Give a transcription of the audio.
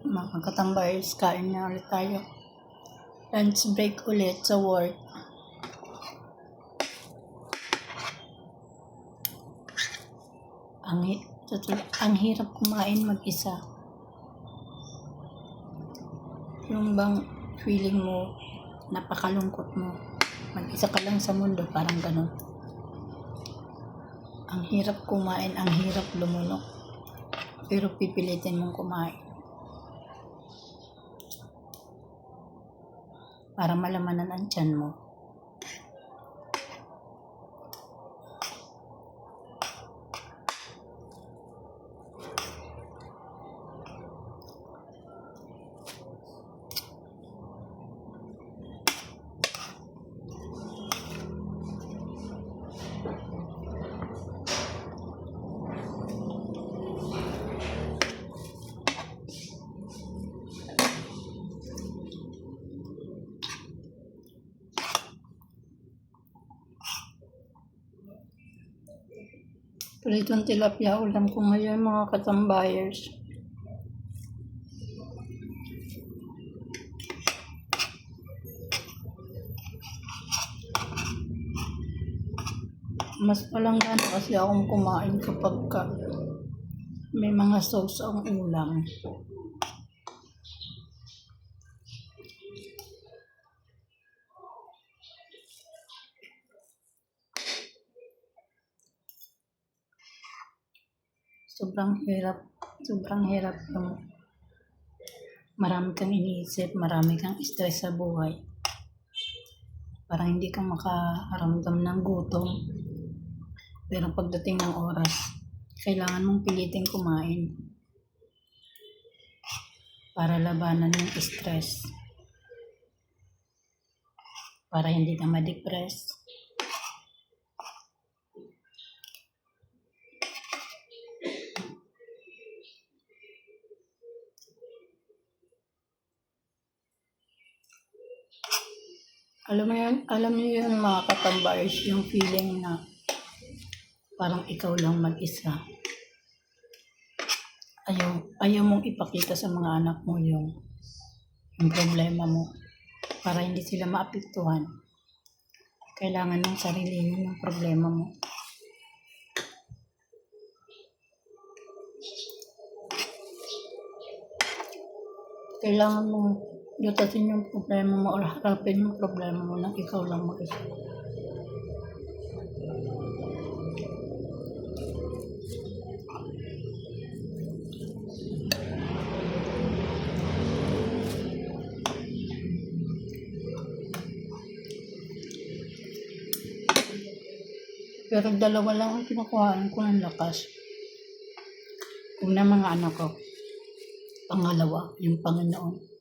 Mga katambayers, kain na ulit tayo. Lunch break ulit sa work. Ang hirap kumain mag-isa. Yung bang feeling mo, napakalungkot mo. Mag-isa ka lang sa mundo, parang ganun. Ang hirap kumain, ang hirap lumunok. Pero pipilitin mong kumain. Para malamanan ang tiyan mo. Pritong tilapia ulam ko ngayon mga katambayers. Mas palanggana kasi akong kumain kapag may mga sauce ang ulam. Sobrang hirap yung marami kang iniisip, marami kang stress sa buhay. Parang hindi ka makaramdam ng gutom. Pero pagdating ng oras, kailangan mong piliting kumain para labanan yung stress. Para hindi ka ma-depress. Alam niyo yun mga katambayers, yung feeling na parang ikaw lang mag-isa. Ayaw mong ipakita sa mga anak mo yung problema mo para hindi sila maapektuhan. Kailangan mong sarilinin yung problema mo. Kailangan mong lutasin yung problema mo o harapin yung problema mo na ikaw lang mag-isa. Pero dalawa lang ang kinukuhaan ko ng lakas. Una, mga anak ko. Pangalawa, yung Panginoon.